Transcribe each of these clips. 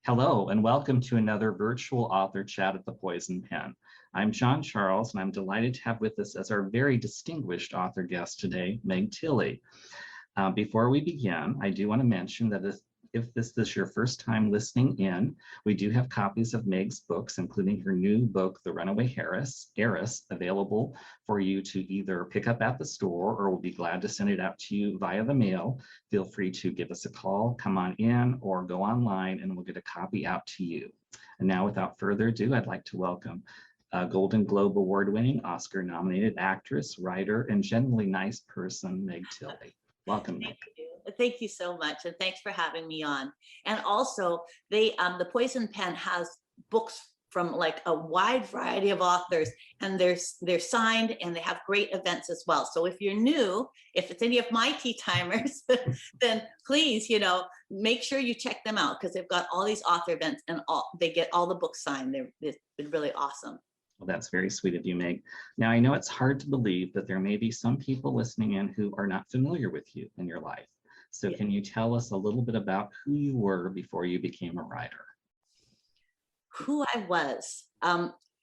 Hello, and welcome to another virtual author chat at the Poison Pen. I'm John Charles, and I'm delighted to have with us as our very distinguished author guest today, Meg Tilly. Before we begin, I do want to mention that if this is your first time listening in, we do have copies of Meg's books, including her new book, The Runaway Heiress, available for you to either pick up at the store, or we'll be glad to send it out to you via the mail. Feel free to give us a call, come on in, or go online and we'll get a copy out to you. And now, without further ado, I'd like to welcome Golden Globe Award-winning, Oscar-nominated actress, writer, and generally nice person, Meg Tilly. Welcome, Meg. Thank you so much, and thanks for having me on. And also, the Poison Pen has books from like a wide variety of authors, and they're signed, and they have great events as well. So if you're new, if it's any of my tea timers, then please, make sure you check them out, because they've got all these author events, and they get all the books signed. It's been really awesome. Well, that's very sweet of you, Meg. Now, I know it's hard to believe that there may be some people listening in who are not familiar with you in your life. So can you tell us a little bit about who you were before you became a writer? Who I was,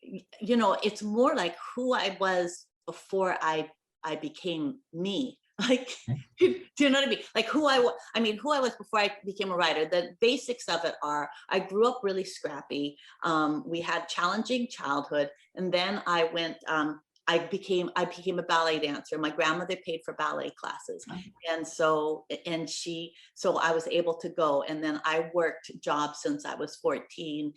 it's more like who I was before I became me. Like, do you know what I mean? Like who I was before I became a writer. The basics of it are, I grew up really scrappy. We had challenging childhood, and then I went. I became a ballet dancer. My grandmother paid for ballet classes. And so I was able to go. And then I worked jobs since I was 14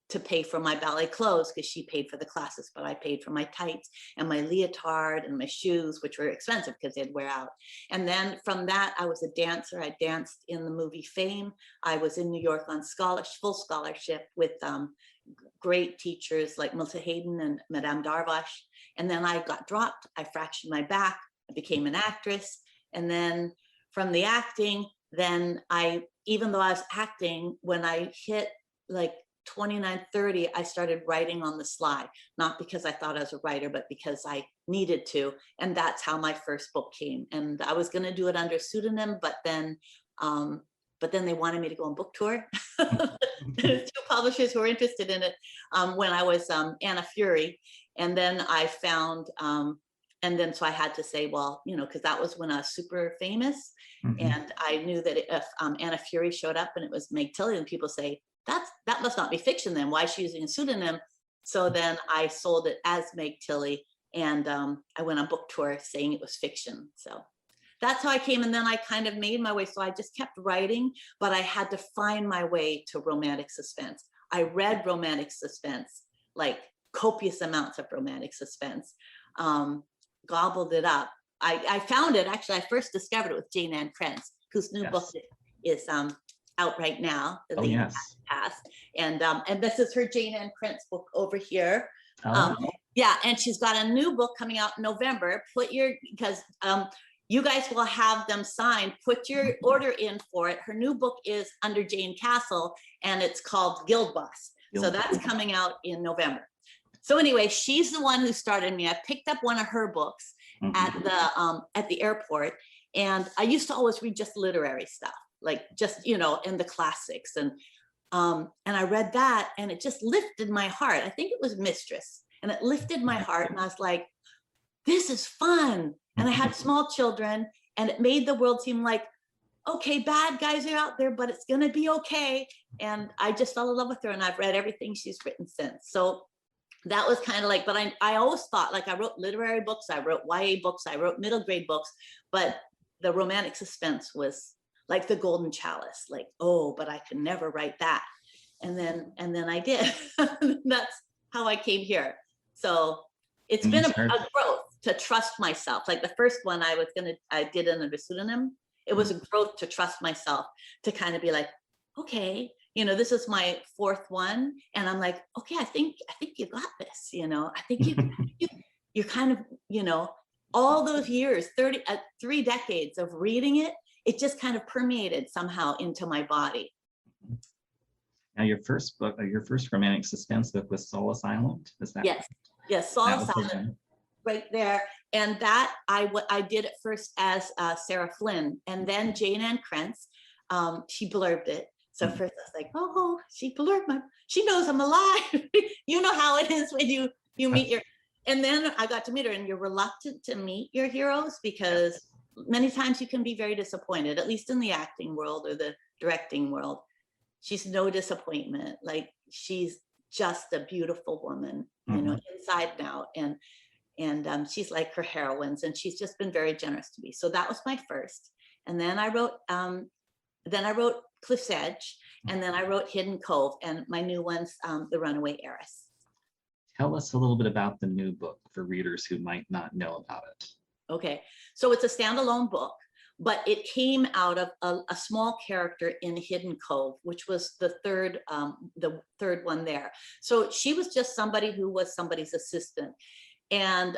to pay for my ballet clothes, because she paid for the classes, but I paid for my tights and my leotard and my shoes, which were expensive because they'd wear out. And then from that, I was a dancer. I danced in the movie Fame. I was in New York on full scholarship with great teachers like Milton Hayden and Madame Darvash. And then I got dropped. I fractured my back. I became an actress. And then from the acting, then even though I was acting, when I hit like 29, 30, I started writing on the sly, not because I thought I was a writer, but because I needed to. And that's how my first book came. And I was going to do it under pseudonym, but then they wanted me to go on book tour. Two publishers who were interested in it when I was Anna Fury. And then I found, so I had to say, well, because that was when I was super famous. Mm-hmm. And I knew that if Anna Fury showed up and it was Meg Tilly, and people say, that must not be fiction then. Why is she using a pseudonym? So then I sold it as Meg Tilly, and I went on book tour saying it was fiction. So that's how I came. And then I kind of made my way. So I just kept writing, but I had to find my way to romantic suspense. I read romantic suspense, like copious amounts of romantic suspense, gobbled it up. I found it, actually, I first discovered it with Jane Ann Krentz, whose new book is out right now, The yes. Past. And this is her Jane Ann Krentz book over here. Yeah, and she's got a new book coming out in November. Because you guys will have them signed. Put your order in for it. Her new book is under Jane Castle, and it's called Guild Boss. So that's coming out in November. So anyway, she's the one who started me. I picked up one of her books at the airport, and I used to always read just literary stuff, like just in the classics, and I read that, and it just lifted my heart. I think it was Mistress, and it lifted my heart, and I was like, this is fun. And I had small children, and it made the world seem like, okay, bad guys are out there, but it's gonna be okay. And I just fell in love with her, and I've read everything she's written since. So that was kind of like, but I always thought, like, I wrote literary books, I wrote YA books, I wrote middle grade books, but the romantic suspense was like the golden chalice, like, oh, but I could never write that. And then I did. That's how I came here. So it's been a growth to trust myself. Like the first one I did it under pseudonym. It was a growth to trust myself, to kind of be like, okay, this is my fourth one. And I'm like, okay, I think you got this, I think you're kind of, all those years, 3 decades of reading it, it just kind of permeated somehow into my body. Now, your first book, your first romantic suspense book was Solace Island, is that right? Yes, Solace Island, right there. And that I did it first as Sarah Flynn, and then Jane Ann Krentz, she blurbed it. So first I was like, oh, she knows I'm alive. You know how it is when you meet your, and then I got to meet her, and you're reluctant to meet your heroes because many times you can be very disappointed, at least in the acting world or the directing world. She's no disappointment. Like, she's just a beautiful woman, you know, inside and out. And she's like her heroines, and she's just been very generous to me. So that was my first. And then I wrote Cliff's Edge, and then I wrote Hidden Cove, and my new one's The Runaway Heiress. Tell us a little bit about the new book for readers who might not know about it. Okay, so it's a standalone book, but it came out of a small character in Hidden Cove, which was the third one there. So she was just somebody who was somebody's assistant, and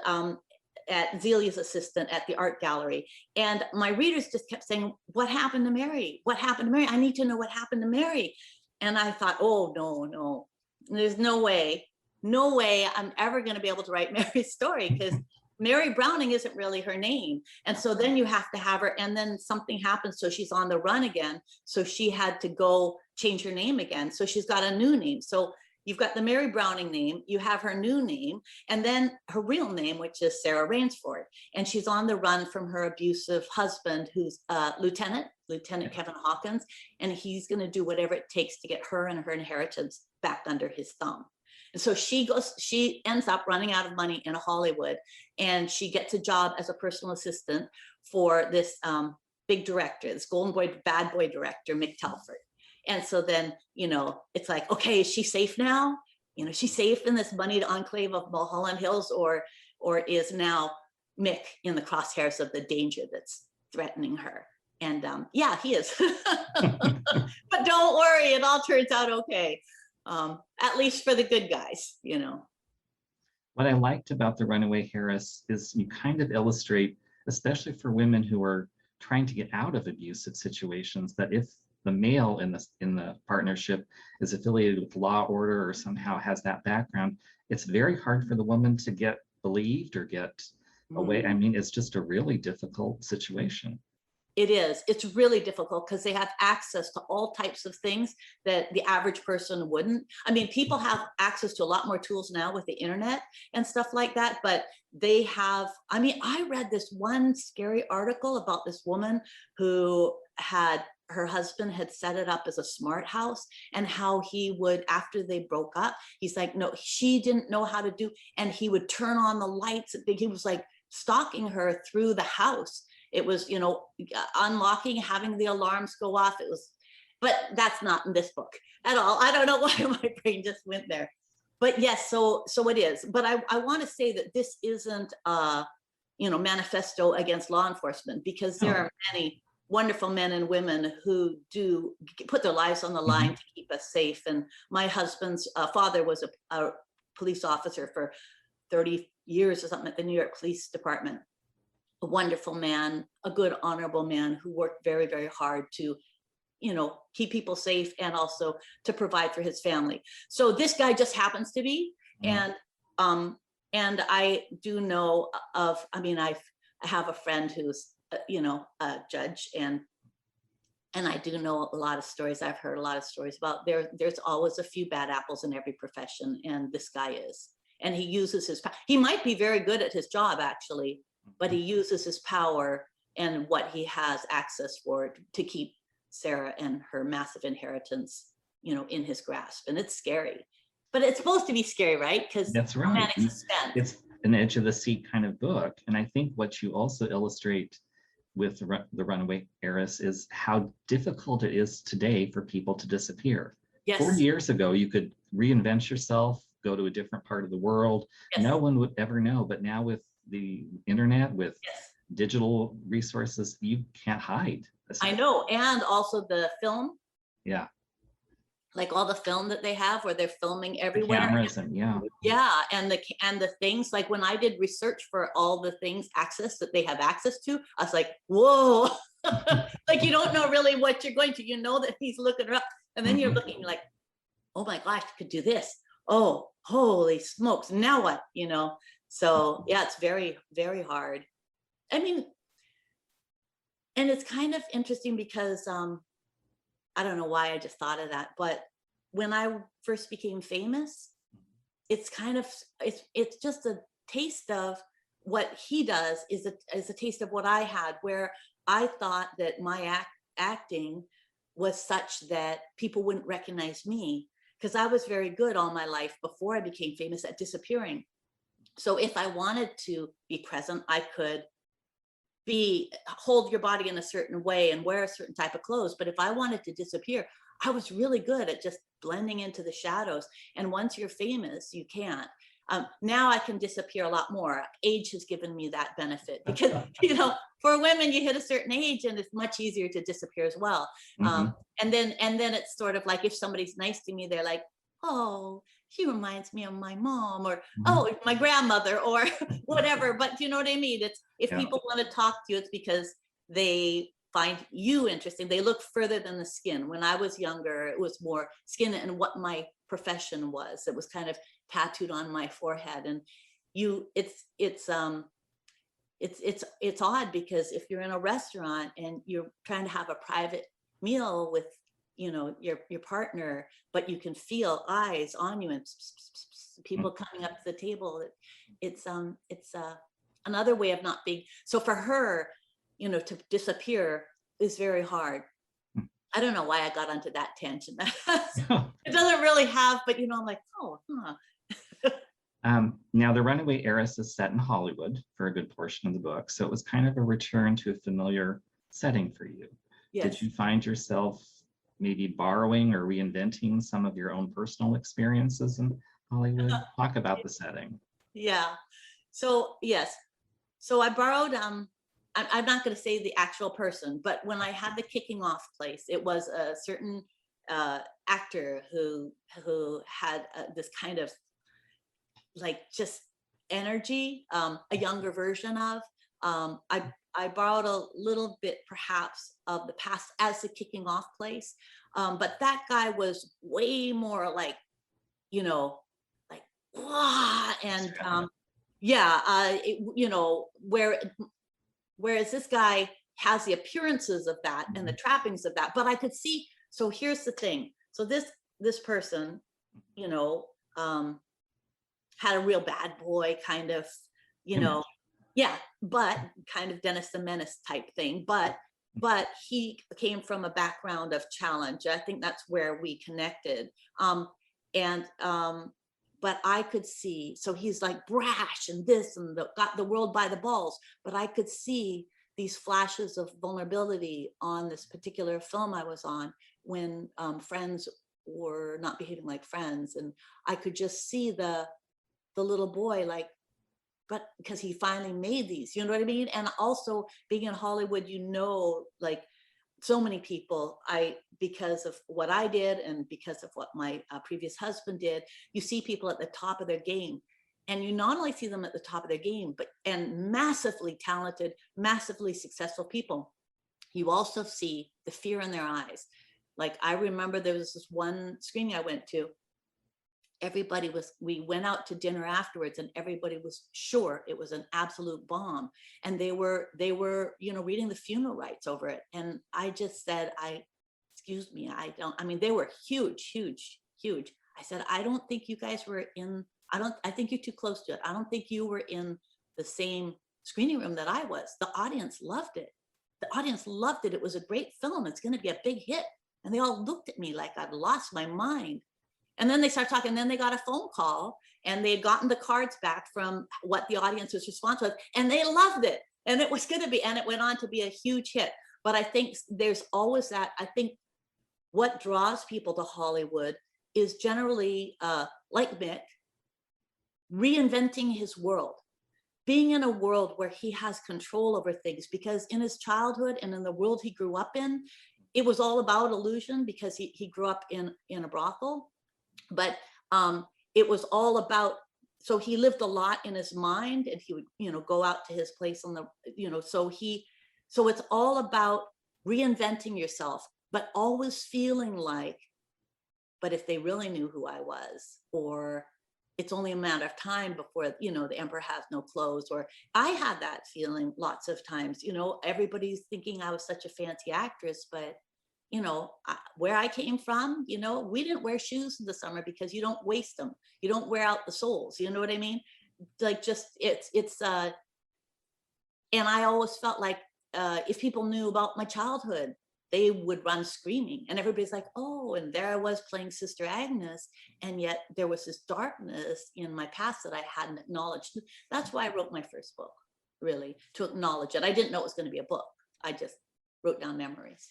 at Zelia's assistant at the art gallery. And my readers just kept saying, what happened to Mary? What happened to Mary? I need to know what happened to Mary. And I thought, oh, no, there's no way I'm ever going to be able to write Mary's story, because Mary Browning isn't really her name. And so then you have to have her, and then something happens, so she's on the run again. So she had to go change her name again. So she's got a new name. So you've got the Mary Browning name, you have her new name, and then her real name, which is Sarah Rainsford. And she's on the run from her abusive husband, who's Lieutenant Kevin Hawkins, and he's going to do whatever it takes to get her and her inheritance back under his thumb. And so she ends up running out of money in Hollywood, and she gets a job as a personal assistant for this big director, this golden boy, bad boy director, Meg Tilly. And so then, you know, it's like, okay, is she safe now? You know, she's safe in this moneyed enclave of Mulholland Hills, or is now Mick in the crosshairs of the danger that's threatening her? And yeah, he is. But don't worry, it all turns out okay. At least for the good guys, you know. What I liked about The Runaway Heiress is you kind of illustrate, especially for women who are trying to get out of abusive situations, that if the male in the partnership is affiliated with law, order, or somehow has that background, it's very hard for the woman to get believed or get away. I mean, it's just a really difficult situation. It is. It's really difficult because they have access to all types of things that the average person wouldn't. I mean, people have access to a lot more tools now with the internet and stuff like that, but they have, I mean, I read this one scary article about this woman who had, her husband had set it up as a smart house, and how he would, after they broke up, he's like, no, she didn't know how to do, and he would turn on the lights. He was like stalking her through the house. It was, you know, unlocking, having the alarms go off. It was, but that's not in this book at all. I don't know why my brain just went there. But yes, so it is. But I want to say that this isn't you know, manifesto against law enforcement, because there are many wonderful men and women who do put their lives on the line to keep us safe. And my husband's father was a police officer for 30 years or something at the New York Police Department. A wonderful man, a good, honorable man who worked very, very hard to, you know, keep people safe and also to provide for his family. So this guy just happens to be, and I do know of, I mean, I have a friend who's, you know, a judge, and I do know a lot of stories. I've heard a lot of stories about there's always a few bad apples in every profession, and this guy is, and he uses his, he might be very good at his job actually, but he uses his power and what he has access for to keep Sarah and her massive inheritance, you know, in his grasp. And it's scary, but it's supposed to be scary, right? Because that's right. Romantic suspense. It's an edge of the seat kind of book. And I think what you also illustrate with The Runaway Heiress is how difficult it is today for people to disappear. Yes. 4 years ago, you could reinvent yourself, go to a different part of the world. Yes. No one would ever know. But now with the internet, with digital resources, you can't hide. I know. And also the film. Yeah. Like all the film that they have where they're filming everywhere. The cameras and yeah. And the things, like when I did research for all the things access that they have access to, I was like, whoa, like you don't know really what you're going to, you know that he's looking up, and then you're looking like, oh my gosh, you could do this. Oh, holy smokes. Now what, you know? So yeah, it's very, very hard. I mean, and it's kind of interesting because I don't know why I just thought of that, but when I first became famous, it's kind of it's just a taste of what he does is a taste of what I had, where I thought that my acting was such that people wouldn't recognize me because I was very good all my life before I became famous at disappearing. So if I wanted to be present, I could be hold your body in a certain way and wear a certain type of clothes. But if I wanted to disappear, I was really good at just blending into the shadows. And once you're famous, you can't. Now I can disappear a lot more. Age has given me that benefit because, for women, you hit a certain age and it's much easier to disappear as well. Mhm. And then it's sort of like if somebody's nice to me, they're like, oh, she reminds me of my mom, or Mhm. oh, my grandmother, or whatever. But you know what I mean? It's if Yeah. people want to talk to you, it's because they find you interesting. They look further than the skin. When I was younger, it was more skin and what my profession was. It was kind of tattooed on my forehead. And it's odd because if you're in a restaurant and you're trying to have a private meal with your partner, but you can feel eyes on you and people coming up to the table, it's another way of not being. So for her, to disappear is very hard. I don't know why I got onto that tangent. It doesn't really have, but I'm like, oh, huh. Now, The Runaway Heiress is set in Hollywood for a good portion of the book, so it was kind of a return to a familiar setting for you. Did Yes. you find yourself maybe borrowing or reinventing some of your own personal experiences in Hollywood? Talk about the setting. Yeah. So yes. So I borrowed I'm not going to say the actual person, but when I had the kicking off place, it was a certain actor who had this kind of like just energy, a younger version of. I borrowed a little bit perhaps of the past as the kicking off place, but that guy was way more like, like "Wah," and yeah, whereas this guy has the appearances of that and the trappings of that, but I could see. So here's the thing. So this person, you know, um, had a real bad boy kind of, you know, Image. yeah, but kind of Dennis the Menace type thing. But he came from a background of challenge. I think that's where we connected. And but I could see, so he's like brash and this and got the world by the balls, but I could see these flashes of vulnerability on this particular film I was on when friends were not behaving like friends. And I could just see the little boy, like, but because he finally made these, you know what I mean? And also being in Hollywood, like so many people, because of what I did and because of what my previous husband did, you see people at the top of their game. And you not only see them at the top of their game, and massively talented, massively successful people, you also see the fear in their eyes. Like I remember there was this one screening I went to, we went out to dinner afterwards and everybody was sure it was an absolute bomb, and they were reading the funeral rites over it, and I just said, excuse me, I mean, they were huge, huge, huge. I said, I don't think you guys were in, I think you're too close to it. I don't think you were in the same screening room that I was. The audience loved it. It was a great film. It's going to be a big hit. And they all looked at me like I'd lost my mind. And then they start talking, and then they got a phone call and they had gotten the cards back from what the audience's response was, and they loved it. And it was going to be, and it went on to be a huge hit. But I think there's always that. I think what draws people to Hollywood is generally, like Mick, reinventing his world, being in a world where he has control over things, because in his childhood and in the world he grew up in, it was all about illusion because he grew up in a brothel. But it was all about, so he lived a lot in his mind, and he would go out to his place on the so it's all about reinventing yourself, but always feeling like, but if they really knew who I was, or it's only a matter of time before the emperor has no clothes. Or I had that feeling lots of times. Everybody's thinking I was such a fancy actress, but where I came from, we didn't wear shoes in the summer because you don't waste them. You don't wear out the soles. You know what I mean? Like, just and I always felt like if people knew about my childhood, they would run screaming, and everybody's like, oh, and there I was playing Sister Agnes, and yet there was this darkness in my past that I hadn't acknowledged. That's why I wrote my first book, really, to acknowledge it. I didn't know it was going to be a book. I just wrote down memories.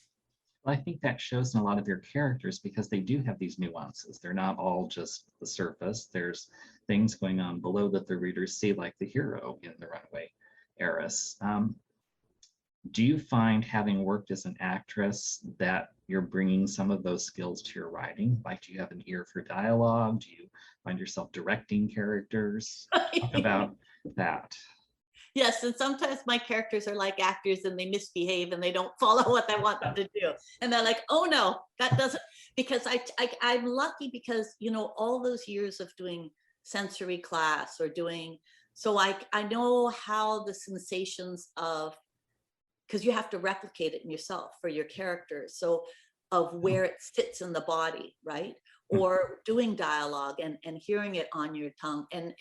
Well, I think that shows in a lot of your characters because they do have these nuances. They're not all just the surface. There's things going on below that the readers see, like the hero in The Runaway Heiress. Do you find, having worked as an actress, that you're bringing some of those skills to your writing? Like, do you have an ear for dialogue? Do you find yourself directing characters? Talk about that. Yes, and sometimes my characters are like actors and they misbehave and they don't follow what I want them to do. And they're like, oh no, that doesn't, because I'm lucky because, all those years of doing sensory class or doing, so I know how the sensations of, because you have to replicate it in yourself for your character. So of where it sits in the body, right? Or doing dialogue and hearing it on your tongue and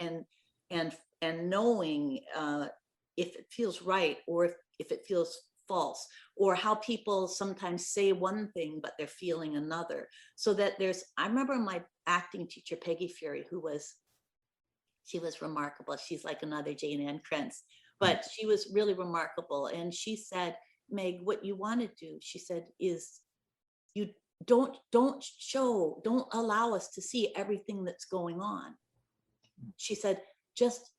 knowing if it feels right or if it feels false, or how people sometimes say one thing but they're feeling another. So that I remember my acting teacher, Peggy Fury, she was remarkable. She's like another Jane Ann Krentz, but she was really remarkable. And she said, Meg, what you want to do, she said, is you don't allow us to see everything that's going on. She said, just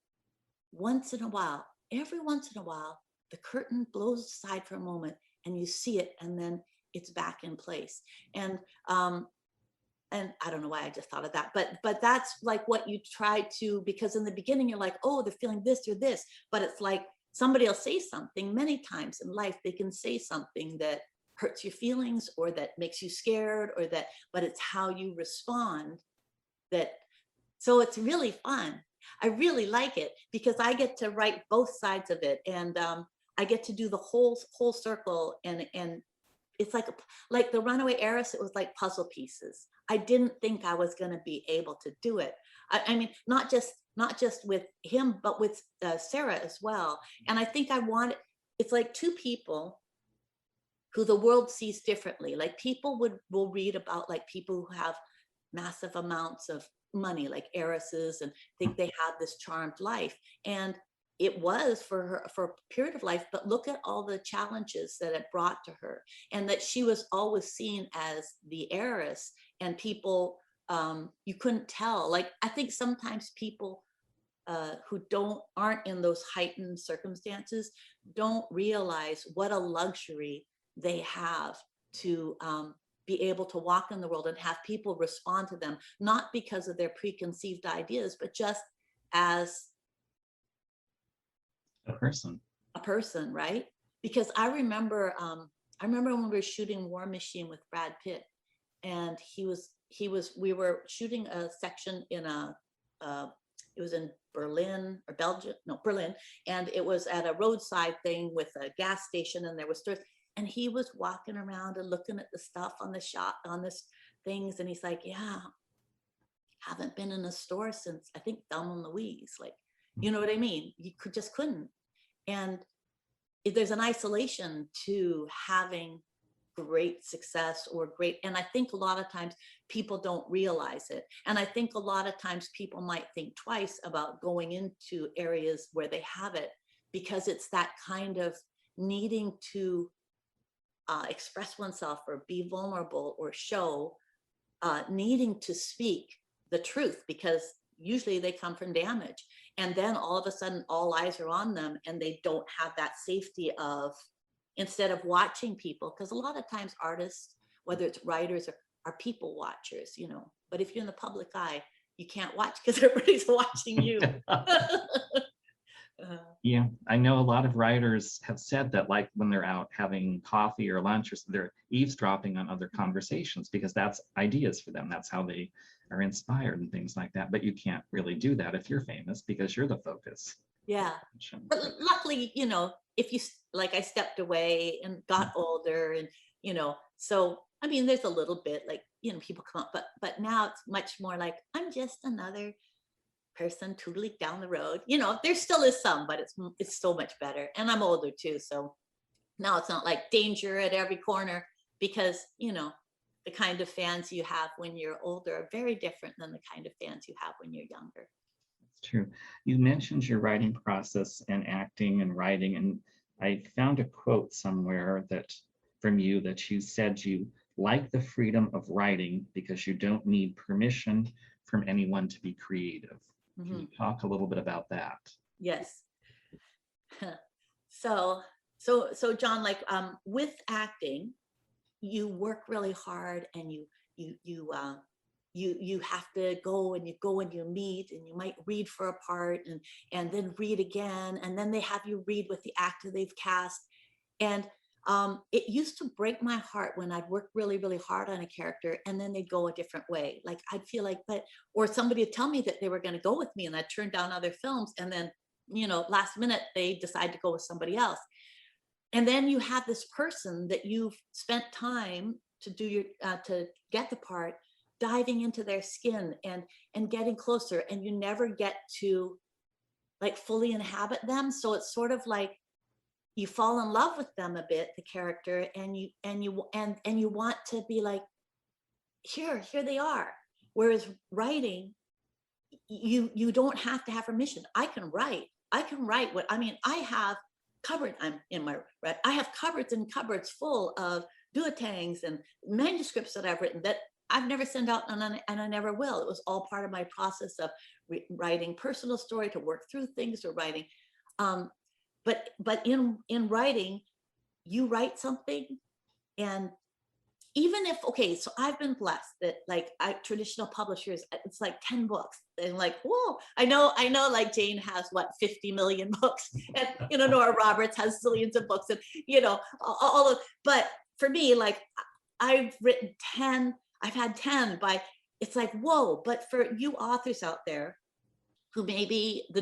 once in a while, every once in a while, the curtain blows aside for a moment and you see it, and then it's back in place. And I don't know why I just thought of that, but that's like what you try to, because in the beginning you're like, oh, they're feeling this or this, but it's like somebody will say something. Many times in life they can say something that hurts your feelings or that makes you scared but it's how you respond so it's really fun. I really like it because I get to write both sides of it, and I get to do the whole circle, and it's like The Runaway Heiress. It was like puzzle pieces. I didn't think I was going to be able to do it. I mean, not just with him, but with Sarah as well. And I think it's like two people who the world sees differently. Like people will read about like people who have massive amounts of money, like heiresses, and think they have this charmed life. And it was for her for a period of life, but look at all the challenges that it brought to her, and that she was always seen as the heiress, and people you couldn't tell. Like I think sometimes people who aren't in those heightened circumstances don't realize what a luxury they have to be able to walk in the world and have people respond to them, not because of their preconceived ideas, but just as A person, right? Because I remember when we were shooting War Machine with Brad Pitt, and we were shooting a section in it was in Berlin or Belgium, no, Berlin. And it was at a roadside thing with a gas station, and there was stores, and he was walking around and looking at the stuff on the shop, on this things. And he's like, yeah, haven't been in a store since I think Thelma and Louise. Like, you know what I mean? You just couldn't. And there's an isolation to having great success or great, and I think a lot of times people don't realize it. And I think a lot of times people might think twice about going into areas where they have it, because it's that kind of needing to express oneself or be vulnerable or show, needing to speak the truth, because usually they come from damage, and then all of a sudden all eyes are on them, and they don't have that safety of, instead of watching people, because a lot of times artists, whether it's writers, are people watchers, but if you're in the public eye, you can't watch because everybody's watching you. Yeah, I know a lot of writers have said that, like when they're out having coffee or lunch, or they're eavesdropping on other conversations because that's ideas for them. That's how they are inspired and things like that. But you can't really do that if you're famous because you're the focus. Yeah, but luckily, if you, like, I stepped away and got older, and so I mean, there's a little bit like, people come up, but now it's much more like, I'm just another person tootling down the road. There still is some, but it's so much better. And I'm older too, so now it's not like danger at every corner, because the kind of fans you have when you're older are very different than the kind of fans you have when you're younger. It's true. You mentioned your writing process and acting and writing, and I found a quote somewhere that from you that you said you like the freedom of writing because you don't need permission from anyone to be creative. Can you Mhm. talk a little bit about that? Yes. So John, like, with acting, you work really hard, and you you you have to go and you meet, and you might read for a part, and then read again, and then they have you read with the actor they've cast. And it used to break my heart when I'd work really, really hard on a character and then they'd go a different way. Like, I'd feel like, or somebody would tell me that they were going to go with me, and I'd turn down other films, and then last minute they decide to go with somebody else. And then you have this person that you've spent time to do your to get the part, diving into their skin and getting closer, and you never get to like fully inhabit them. So it's sort of like you fall in love with them a bit, the character, and you want to be like, here they are. Whereas writing, you don't have to have permission. I can write what I mean. I have I'm in my right. I have cupboards and cupboards full of duotangs and manuscripts that I've written that I've never sent out, and I never will. It was all part of my process of writing personal story, to work through things, or writing. Um, but in writing, you write something, and even if, okay, so I've been blessed that, like, traditional publishers, it's like 10 books, and like, whoa, I know, like Jane has what, 50 million books, and Nora Roberts has zillions of books, and all of, but for me, like, I've written 10, I've had 10 by, it's like, whoa. But for you authors out there who maybe the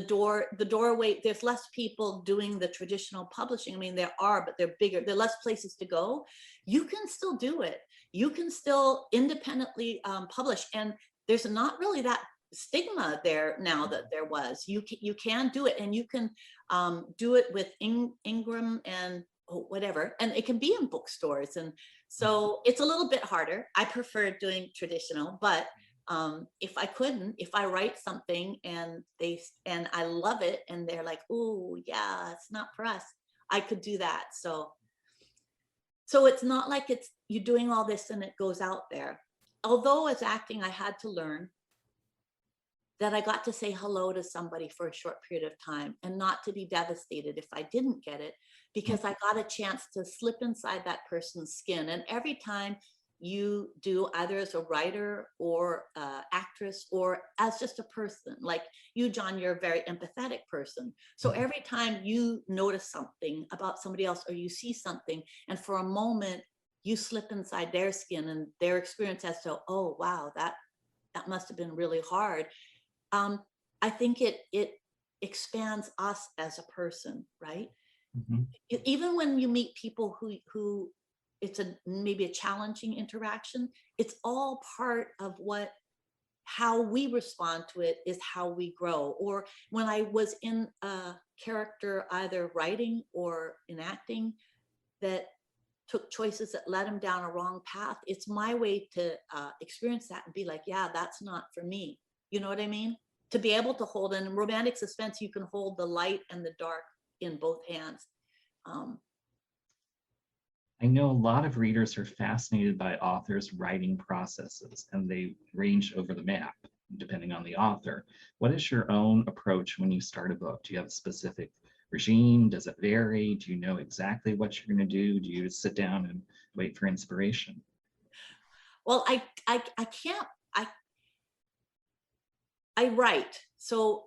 doorway, there's less people doing the traditional publishing. I mean, there are, but they're bigger, there are less places to go. You can still do it. You can still independently publish, and there's not really that stigma there now that there was. You can do it, and you can do it with Ingram and whatever, and it can be in bookstores. And so it's a little bit harder. I prefer doing traditional, but if I write something and I love it, and they're like, oh yeah, it's not for us, I could do that. So it's not like it's you doing all this and it goes out there. Although as acting, I had to learn that I got to say hello to somebody for a short period of time, and not to be devastated if I didn't get it, because I got a chance to slip inside that person's skin. And every time you do, either as a writer or actress, or as just a person, like you, John, you're a very empathetic person. So every time you notice something about somebody else, or you see something, and for a moment you slip inside their skin and their experience as to, oh wow, that must have been really hard. um, I think it expands us as a person, right? Mhm. Even when you meet people who it's maybe a challenging interaction, it's all part of what how we respond to it is how we grow. Or when I was in a character, either writing or enacting, that took choices that led him down a wrong path, it's my way to experience that and be like, yeah, that's not for me. You know what I mean? To be able to hold, in romantic suspense, you can hold the light and the dark in both hands. um, I know a lot of readers are fascinated by authors' writing processes, and they range over the map depending on the author. What is your own approach when you start a book? Do you have a specific regime? Does it vary? Do you know exactly what you're going to do? Do you just sit down and wait for inspiration? well, I can't, I write. So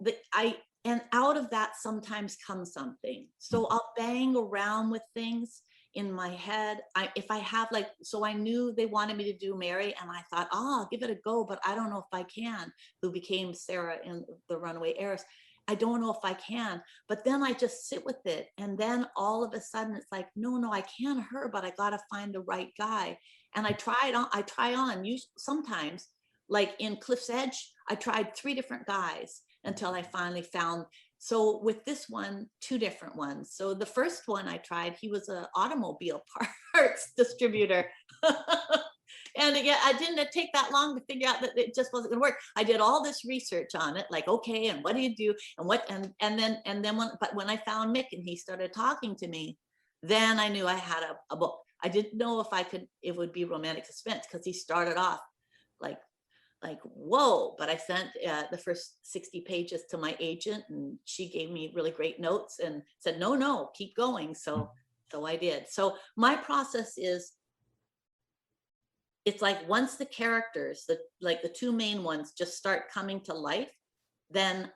and out of that sometimes comes something. So I'll bang around with things in my head. If I have, like, so I knew they wanted me to do Mary, and I thought, oh, I'll give it a go, but I don't know if I can, who became Sarah in The Runaway Heiress. I don't know if I can, but then I just sit with it. And then all of a sudden it's like, no, I can her, but I got to find the right guy. And I try on sometimes, like in Cliff's Edge, I tried 3 different guys until I finally found. So with this one, 2 different ones. So the first one I tried, he was an automobile parts distributor. And again, I didn't take that long to figure out that it just wasn't going to work. I did all this research on it, like, okay, and what do you do, and what, and then when I found Mick and he started talking to me, then I knew I had a book. I didn't know if it would be romantic suspense, because he started off like whoa. But I sent the first 60 pages to my agent, and she gave me really great notes and said, no, keep going. So I did. So my process is, it's like once the characters, the 2 main ones, just start coming to life, then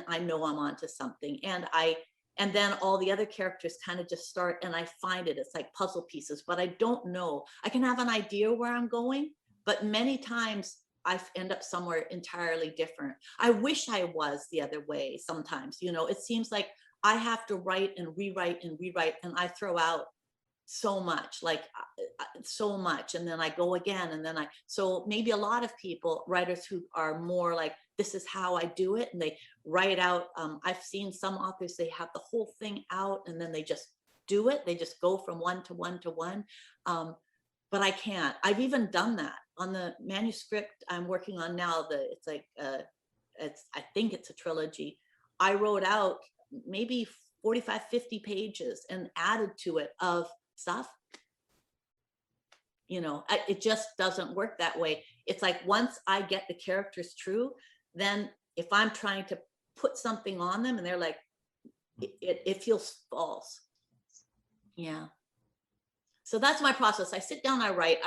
I know I'm onto something. And then all the other characters kind of just start, and I find it's like puzzle pieces, but I don't know. I can have an idea where I'm going, but many times I end up somewhere entirely different. I wish I was the other way sometimes. It seems like I have to write and rewrite, and I throw out so much, so much, and then I go again, and then so maybe a lot of writers who are more like, this is how I do it, and they write out, I've seen some authors, they have the whole thing out and then they just do it, they just go from one to one to one, but I can't. I've even done that on the manuscript I'm working on now. I think it's a trilogy. I wrote out maybe 45, 50 pages and added to it of stuff. It just doesn't work that way. It's like, once I get the characters true, then if I'm trying to put something on them and they're like, it feels false. Yeah. So that's my process. I sit down, I write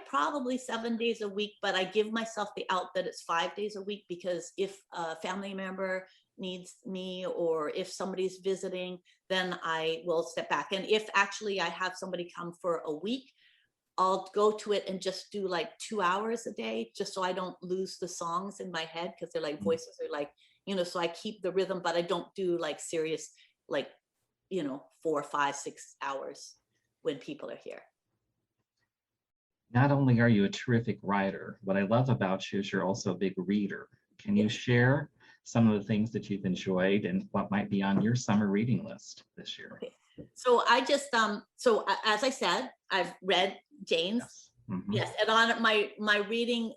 probably 7 days a week, but I give myself the out that it's 5 days a week, because if a family member needs me, or if somebody's visiting, then I will step back. And if actually I have somebody come for a week, I'll go to it and just do like 2 hours a day, just so I don't lose the songs in my head, because they're like, voices are like, so I keep the rhythm, but I don't do like serious, like, 4, 5, 6 hours when people are here. Not only are you a terrific writer, what I love about you is you're also a big reader. Can you share some of the things that you've enjoyed and what might be on your summer reading list this year? Okay. So I just, so as I said, I've read Jane's. Yes. Mm-hmm. Yes, and on my reading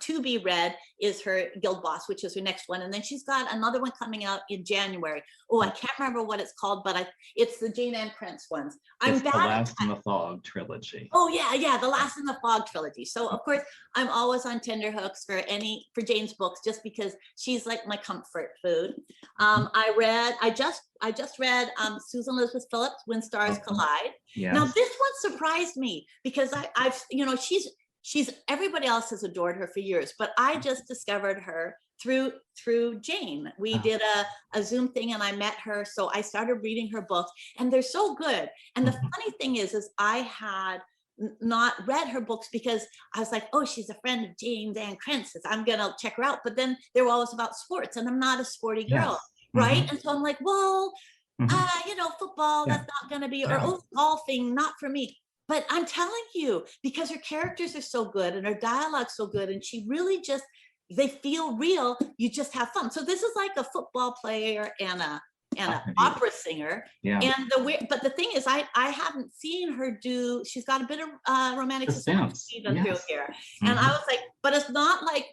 to be read is her Guild Boss, which is her next one, and then she's got another one coming out in January. Oh, I can't remember what it's called, but it's the Jane Ann Krentz ones. It's the Last in the Fog trilogy. Oh yeah, the Last in the Fog trilogy. So of course I'm always on tenterhooks for Jane's books, just because she's like my comfort food. I just read Susan Elizabeth Phillips, When Stars Collide. Yes. Now this one surprised me, because I've she's everybody else has adored her for years, but I just discovered her through Jane. We did a Zoom thing and I met her, so I started reading her books, and they're so good. And the funny thing is I had not read her books, because I was like, oh, she's a friend of Jane Ann Krentz, I'm gonna check her out. But then they were always about sports, and I'm not a sporty girl, right? And so I'm like, well, football, that's not gonna be, or golfing, not for me. But I'm telling you, because her characters are so good and her dialogue's so good, and she really just, they feel real, you just have fun. So this is like a football player and an opera singer. Yeah. And but the thing is, I haven't seen her do, she's got a bit of romantic suspense even through here. And I was like, but it's not like,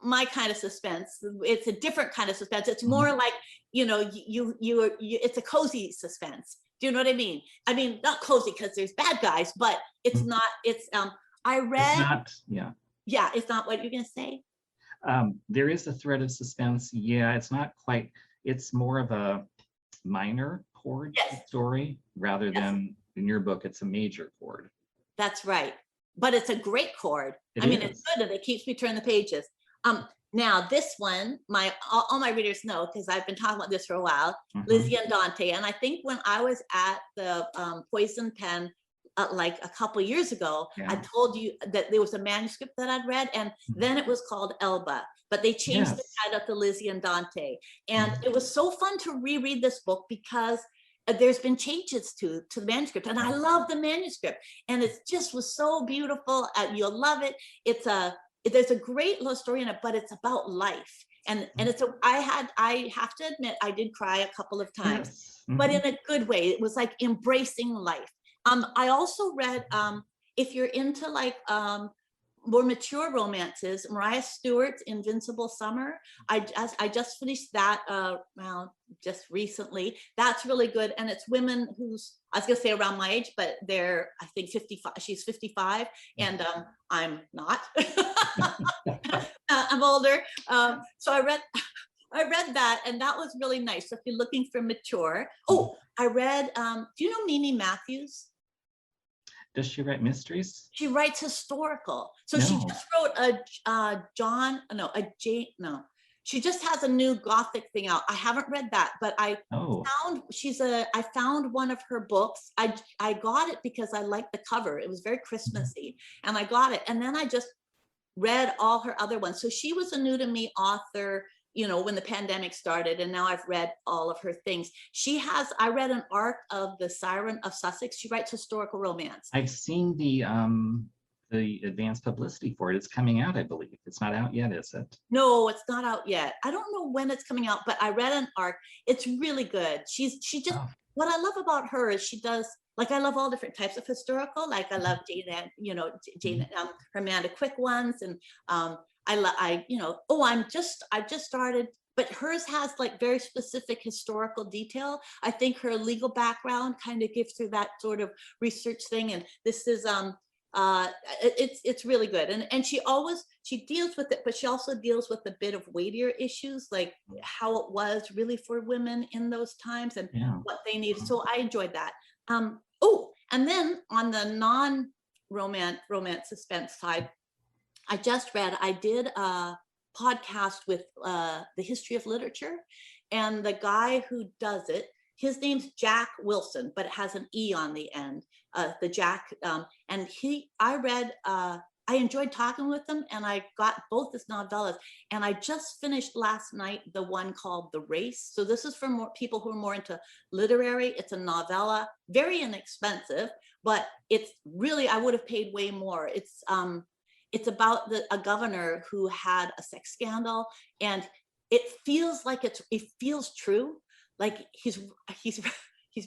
my kind of suspense. It's a different kind of suspense. It's more like, it's a cozy suspense. Do you know what I mean? I mean, not cozy because there's bad guys, but it's not, it's, I read. It's not, yeah, it's not what you're going to say. There is a thread of suspense. Yeah, it's not quite, it's more of a minor chord story rather than in your book, it's a major chord. That's right. But it's a great chord. It's good and it keeps me turning the pages. Now this one, all my readers know, because I've been talking about this for a while, Lizzie and Dante. And I think when I was at the Poison Pen, like a couple years ago, I told you that there was a manuscript that I'd read, and then it was called Elba, but they changed the title to Lizzie and Dante. And it was so fun to reread this book, because there's been changes to the manuscript, and I love the manuscript, and it just was so beautiful. You'll love it. There's a great love story in it, but it's about life. And it's I have to admit, I did cry a couple of times, Yes. but in a good way. It was like embracing life. I also read, if you're into like more mature romances, Mariah Stewart's Invincible Summer. I just finished that well, just recently. That's really good, and it's women who's, I was gonna say around my age, but they're, I think 55. She's 55, and I'm not. I'm older. So I read that, and that was really nice. So if you're looking for mature, oh, I read. Do you know Mimi Matthews? Does she write mysteries? She writes historical. So No. she just wrote she just has a new Gothic thing out. I haven't read that, but I found one of her books. I got it because I liked the cover. It was very Christmassy, and I got it. And then I just read all her other ones. So she was a new to me author, when the pandemic started, and now I've read all of her things. I read an arc of The Siren of Sussex. She writes historical romance. I've seen the advanced publicity for it. It's coming out, I believe. It's not out yet, is it? No, it's not out yet. I don't know when it's coming out, but I read an arc. It's really good. What I love about her is she does, like, I love all different types of historical. Like I love Jane, her Amanda Quick ones, and I've just started, but hers has like very specific historical detail. I think her legal background kind of gives her that sort of research thing, and this is it's really good. And she deals with it, but she also deals with a bit of weightier issues, like how it was really for women in those times and what they needed. So I enjoyed that. And then on the non-romance suspense side, I did a podcast with the history of literature, and the guy who does it, his name's Jack Wilson, but it has an E on the end, the Jack, and I enjoyed talking with him, and I got both his novellas, and I just finished last night the one called The Race. So this is for more people who are more into literary. It's a novella, very inexpensive, but it's really, I would have paid way more. It's about a governor who had a sex scandal, and it feels true. Like he's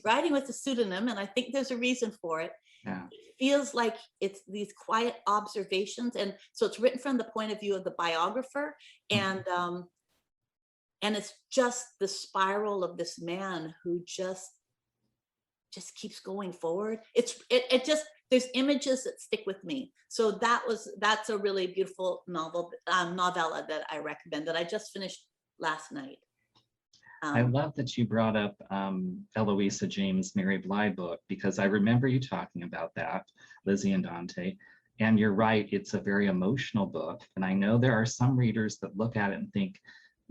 writing with a pseudonym, and I think there's a reason for it. Yeah. It feels like it's these quiet observations, and so it's written from the point of view of the biographer, and it's just the spiral of this man who just keeps going forward. There's images that stick with me. So that's a really beautiful novella that I recommend, that I just finished last night. I love that you brought up Eloisa James' Mary Blige book, because I remember you talking about that, Lizzie and Dante. And you're right, it's a very emotional book. And I know there are some readers that look at it and think,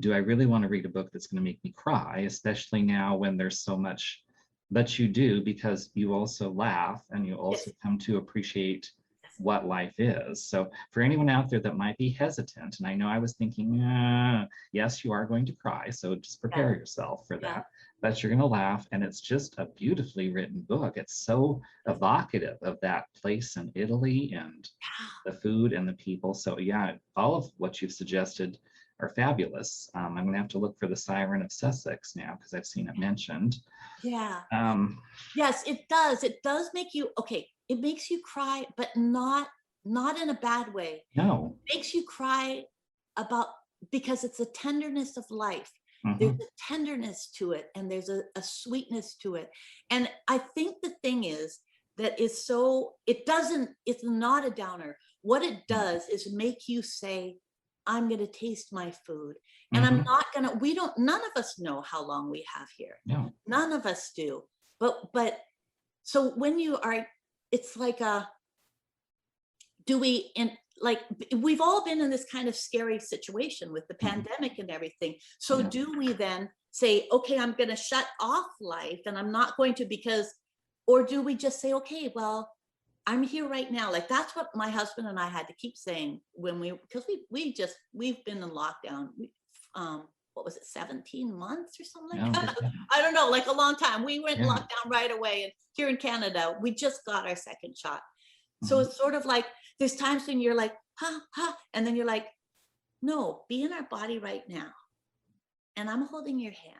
do I really want to read a book that's going to make me cry, especially now when there's so much. But you do, because you also laugh, and you also come to appreciate what life is. So for anyone out there that might be hesitant, and I know I was thinking, yes, you are going to cry, so just prepare yourself for that. But you're going to laugh, and it's just a beautifully written book. It's so evocative of that place in Italy and the food and the people. So yeah, all of what you've suggested are fabulous. I'm going to have to look for The Siren of Sussex now, because I've seen it mentioned. Yes, it does. It does make you, it makes you cry, but not in a bad way. No. It makes you cry because it's a tenderness of life. There's a tenderness to it, and there's a sweetness to it. And I think the thing is that it's not a downer. What it does is make you say, I'm going to taste my food, and I'm not going to, none of us know how long we have here. No. None of us do. But so when you are, it's like we've all been in this kind of scary situation with the pandemic and everything. So do we then say, okay, I'm going to shut off life, and I'm not going to, or do we just say, okay, well, I'm here right now. Like, that's what my husband and I had to keep saying because we've been in lockdown what was it, 17 months or something Oh, like good that. heavens. I don't know, like a long time. We went in Yeah. lockdown right away. And here in Canada, we just got our second shot. So Mhm. it's sort of like, there's times when you're like, and then you're like, no, be in our body right now. And I'm holding your hand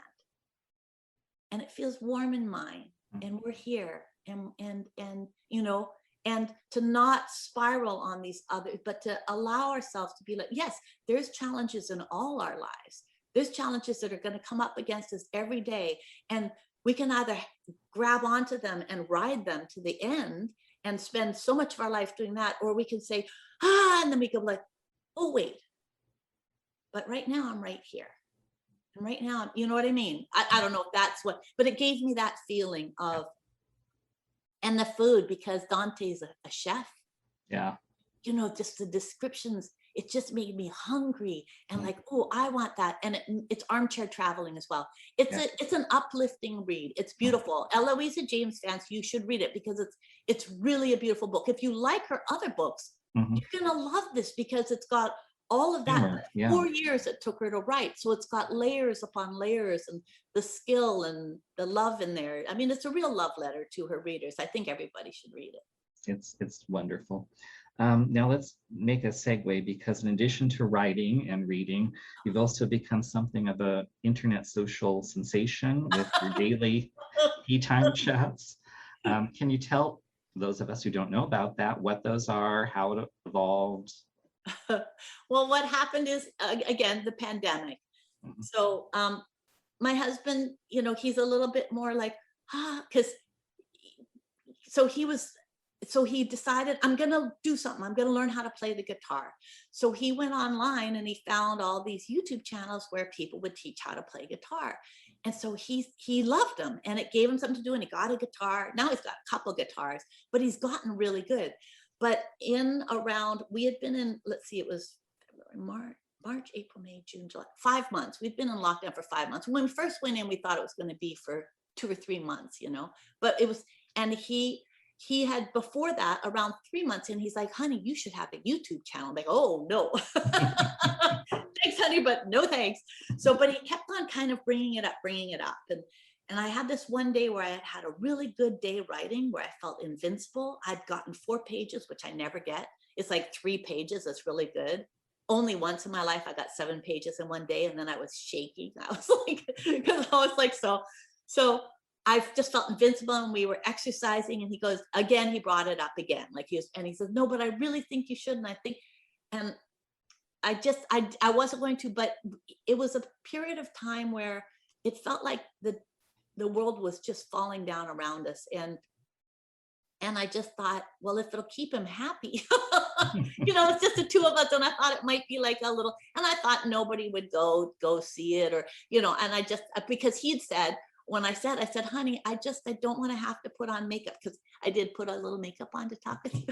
and it feels warm in mine, Mhm. and we're here, and you know, and to not spiral on these others, but to allow ourselves to be like, yes, there's challenges in all our lives. There's challenges that are going to come up against us every day, and we can either grab onto them and ride them to the end and spend so much of our life doing that, or we can say, and then we go like, oh wait, but right now I'm right here. And right now, you know what I mean? I don't know if that's what, but it gave me that feeling of, and the food, because Dante's a chef, Yeah. you know, just the descriptions, it just made me hungry and Mm. like, oh, I want that. And it's armchair traveling as well. Yeah. It's an uplifting read. It's Mm. beautiful. Eloisa James fans, you should read it because it's really a beautiful book. If you like her other books, Mhm. you're gonna love this because it's got all of that Humor. Yeah. 4 years it took her to write. So it's got layers upon layers, and the skill and the love in there. I mean, it's a real love letter to her readers. I think everybody should read it. It's wonderful. Now let's make a segue, because in addition to writing and reading, you've also become something of a internet social sensation with your daily tea time chats. Can you tell those of us who don't know about that, what those are, how it evolved? Well, what happened is, again, the pandemic. Mhm. So my husband, you know, he's a little bit more like, because so he was, so he decided, I'm gonna do something, I'm gonna learn how to play the guitar. So he went online and he found all these YouTube channels where people would teach how to play guitar. And so he loved them, and it gave him something to do, and he got a guitar. Now he's got a couple guitars, but he's gotten really good. But in around, we had been in, let's see, it was March, April, May, June, July, 5 months. We've been in lockdown for 5 months. When we first went in, we thought it was going to be for 2 or 3 months, you know, but it was, and he had before that around 3 months, and he's like, honey, you should have a YouTube channel. I'm like, oh no. Thanks, honey, but no thanks. So, but he kept on kind of bringing it up, and I had this one day where I had a really good day writing, where I felt invincible. I'd gotten 4 pages, which I never get. It's like 3 pages. That's really good. Only once in my life I got 7 pages in one day, and then I was shaking. I was like, because I was like, so I just felt invincible, and we were exercising, and he goes again, he brought it up again, like and he says, no, but I really think you should. And I think, and I wasn't going to, but it was a period of time where it felt like the world was just falling down around us. And I just thought, well, if it'll keep him happy, you know, it's just the two of us. And I thought it might be like a little, and I thought nobody would go see it, or, you know, and I just, because he'd said, when I said, honey, I don't want to have to put on makeup, because I did put a little makeup on to talk with you.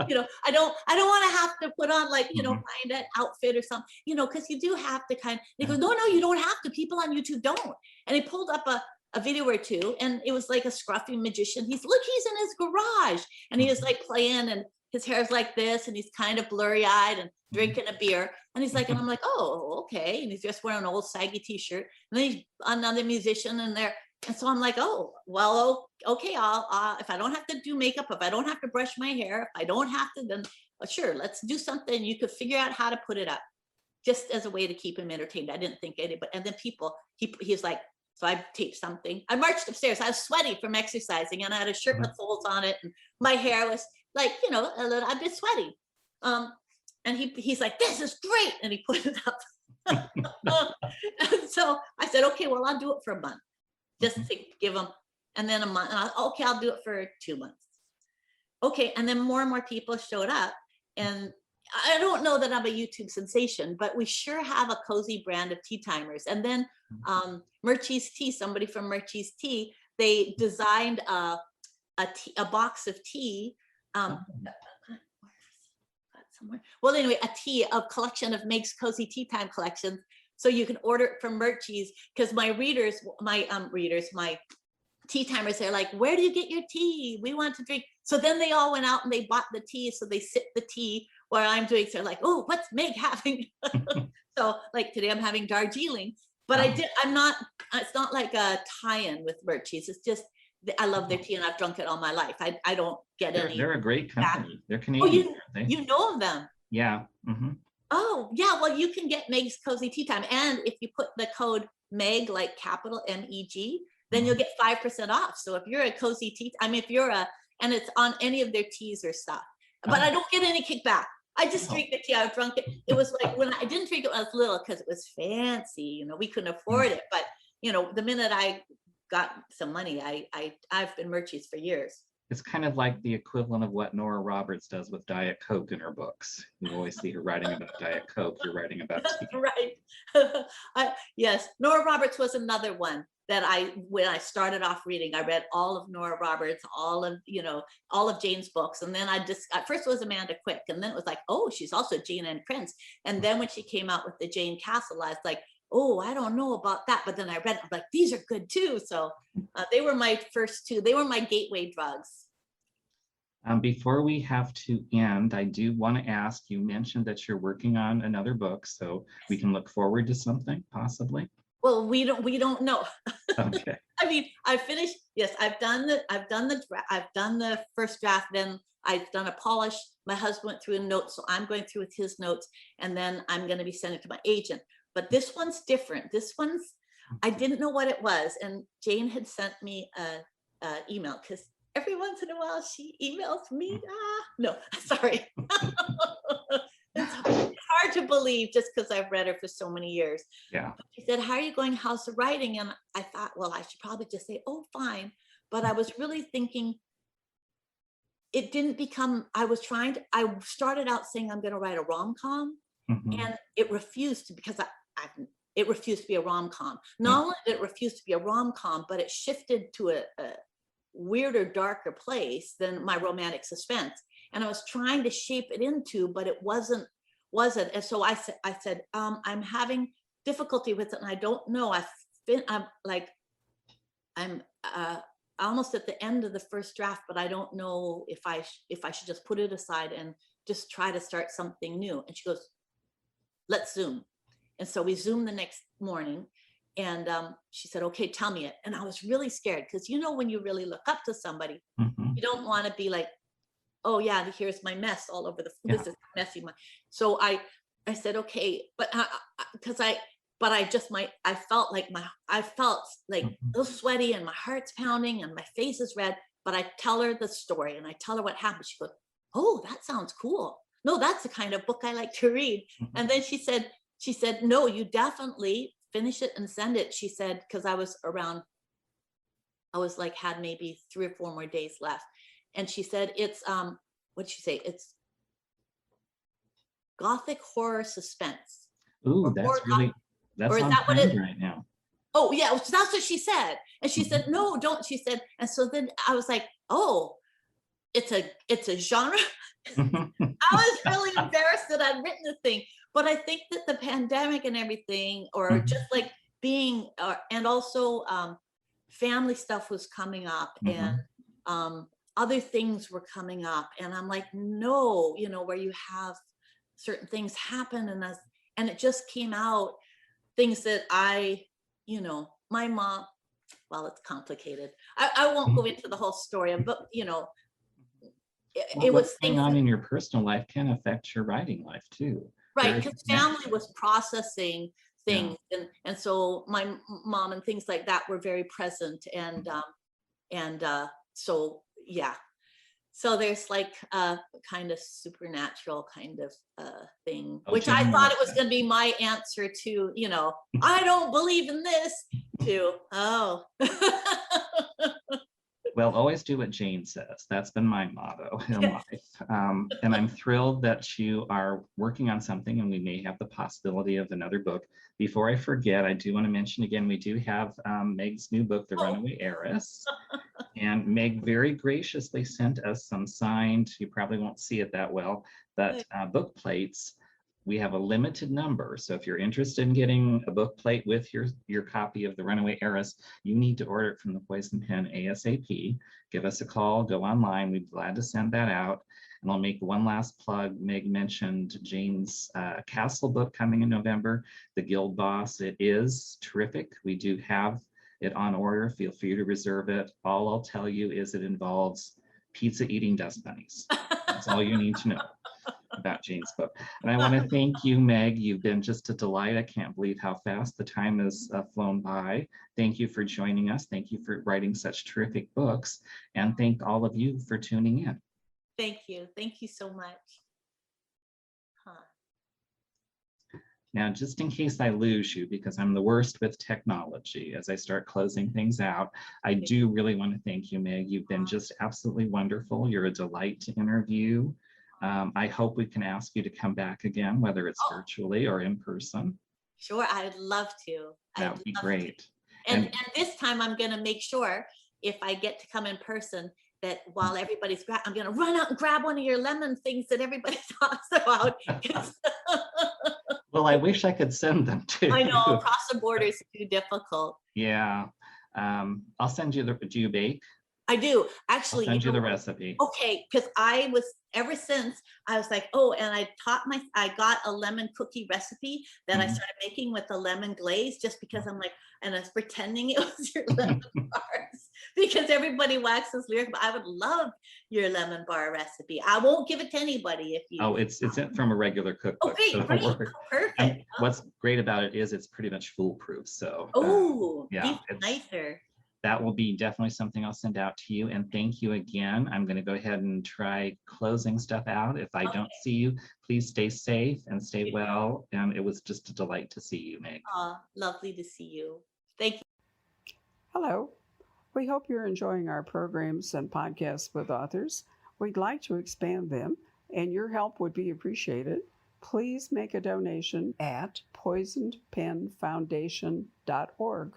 You know, I don't want to have to put on, like, you know, Mhm. find an outfit or something, you know, because you do have to kind of, he Yeah. goes, no, you don't have to. People on YouTube don't. And he pulled up a video or two, and it was like a scruffy magician. He's in his garage, and he was like playing, and his hair's like this, and he's kind of blurry eyed and drinking a beer. And he's like, and I'm like, oh, okay. And he's just wearing an old saggy t-shirt. And then he's another musician in there. And so I'm like, oh, well, okay, I'll, if I don't have to do makeup, if I don't have to brush my hair, if I don't have to, then sure, let's do something. You could figure out how to put it up, just as a way to keep him entertained. I didn't think anybody, and then he's like, so I taped something. I marched upstairs. I was sweaty from exercising, and I had a shirt with folds on it, and my hair was like, you know, a bit sweaty. And he's like, this is great. And he put it up. And so I said, okay, well, I'll do it for a month, just to give him, and then a month. And okay, I'll do it for 2 months. Okay. And then more and more people showed up. And I don't know that I'm a YouTube sensation, but we sure have a cozy brand of tea timers. And then Murchie's Tea, somebody from Murchie's Tea, they designed a box of tea. Somewhere. Well, anyway, a collection of Meg's Cozy Tea Time collections. So you can order it from Murchie's, because my my tea timers, they're like, where do you get your tea? We want to drink. So then they all went out and they bought the tea. So they sip the tea where I'm doing. So they're like, oh, what's Meg having? So like today I'm having Darjeeling. But Oh, I'm not, it's not like a tie-in with Murchie's. It's just, I love their tea and I've drunk it all my life. I don't get any they're a great back. company. They're Oh, Canadian, aren't they? you know of them. Yeah. Hmm. Oh, yeah. Well, you can get Meg's Cozy Tea Time. And if you put the code Meg, like capital MEG, then you'll get 5% off. So if you're a Cozy Tea, I mean, if you're a, and it's on any of their teas or stuff, but Oh, I don't get any kickback. I just oh. drink the tea. I've drunk it. It was like when I didn't drink it when I was little because it was fancy. We couldn't afford it. But the minute I got some money, I've been Murchie's for years. It's kind of like the equivalent of what Nora Roberts does with Diet Coke in her books. You always see her writing about Diet Coke. You're writing about tea. Right. Yes, Nora Roberts was another one that when I started off reading, I read all of Nora Roberts, all of Jane's books. And then at first it was Amanda Quick. And then it was like, oh, she's also Jane and Prince. And then when she came out with the Jane Castle, I was like, oh, I don't know about that. But then I read, I'm like, these are good too. So they were my first two. They were my gateway drugs. Before we have to end, I do want to ask, you mentioned that you're working on another book, so we can look forward to something possibly. Well, we don't know. Okay. I mean, I finished. Yes, I've done the first draft. Then I've done a polish. My husband went through a note, so I'm going through with his notes, and then I'm going to be sending it to my agent. But this one's different. This one's, I didn't know what it was, and Jane had sent me a email because every once in a while she emails me. No, sorry. It's hard to believe just because I've read her for so many years. Yeah. She said, how are you going? How's the writing? And I thought, well, I should probably just say, oh, fine. But I was really thinking, it didn't become, I started out saying I'm going to write a rom-com, Mhm. and it refused to, because it refused to be a rom-com. Not only did it refuse to be a rom-com, but it shifted to a weirder, darker place than my romantic suspense. And I was trying to shape it into, but it wasn't. And so I said, I'm having difficulty with it, and I don't know. I'm almost at the end of the first draft, but I don't know if I should just put it aside and just try to start something new. And she goes, let's Zoom. And so we Zoomed the next morning, and she said, okay, tell me it. And I was really scared because when you really look up to somebody, Mhm. you don't want to be like, oh yeah, here's my mess all over Yeah. this is messy. So I said, okay, but because I felt like a Mhm. little sweaty and my heart's pounding and my face is red. But I tell her the story and I tell her what happened. She goes, oh, that sounds cool. No, that's the kind of book I like to read. Mhm. And then she said, no, you definitely finish it and send it. She said, because I was like, had maybe 3 or 4 more days left. And she said, it's, what did she say? It's Gothic horror suspense. Ooh, Or that's is on that what trend it, right now. oh yeah, that's what she said. And she said, no, don't, she said, and so then I was like, oh, it's a genre. Mhm. I was really embarrassed that I'd written the thing, but I think that the pandemic and everything, or just like being, and also family stuff was coming up, and Mhm. other things were coming up, and I'm like, no, where you have certain things happen, and it just came out, things that my mom, well, it's complicated. I won't go Mhm. into the whole story, but Well, it what's was going things on that, in your personal life can affect your writing life too. right, Very because family connected. was processing Yeah. things, and so my mom and things like that were very present, and so yeah, so there's like a kind of supernatural kind of thing, Oh, which I Jane thought loves it was that. going to be my answer to, I don't believe in this, to, oh. Well, always do what Jane says. That's been my motto in life. And I'm thrilled that you are working on something and we may have the possibility of another book. Before I forget, I do want to mention again, we do have Meg's new book, The Oh, Runaway Heiress. And Meg very graciously sent us some signed, you probably won't see it that well, but book plates. We have a limited number. So if you're interested in getting a book plate with your copy of The Runaway Heiress, you need to order it from the Poison Pen ASAP. Give us a call, go online. We'd be glad to send that out. And I'll make one last plug. Meg mentioned Jane's Castle book coming in November, The Guild Boss. It is terrific. We do have it on order. Feel free to reserve it. All I'll tell you is it involves pizza eating dust bunnies. That's all you need to know about Jane's book. And I want to thank you, Meg. You've been just a delight. I can't believe how fast the time has flown by. Thank you for joining us. Thank you for writing such terrific books. And thank all of you for tuning in. Thank you. Thank you so much. Now, just in case I lose you, because I'm the worst with technology, as I start closing things out, I do really want to thank you, Meg. You've been just absolutely wonderful. You're a delight to interview. I hope we can ask you to come back again, whether it's virtually or in person. Sure, I'd love to. That would be great. And this time I'm going to make sure, if I get to come in person, that while everybody's I'm going to run out and grab one of your lemon things that everybody talks about. Well, I wish I could send them to I know, you. across the border is too difficult. Yeah. I'll send you do you bake? I do. Actually, I'll send you the recipe. Okay, because ever since I was like, oh, and I got a lemon cookie recipe that I started making with the lemon glaze, just because I'm like, and I was pretending it was your lemon bars, because everybody waxes lyric, but I would love your lemon bar recipe. I won't give it to anybody if you. Oh, it's from a regular cookbook. Okay, so great. Perfect. And what's great about it is it's pretty much foolproof. So yeah, it's nicer. That will be definitely something I'll send out to you. And thank you again. I'm going to go ahead and try closing stuff out. If I don't see you, please stay safe and stay well. And it was just a delight to see you, Meg. Lovely to see you. Thank you. Hello. We hope you're enjoying our programs and podcasts with authors. We'd like to expand them, and your help would be appreciated. Please make a donation at poisonedpenfoundation.org.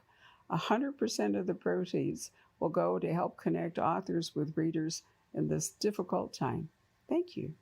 100% of the proceeds will go to help connect authors with readers in this difficult time. Thank you.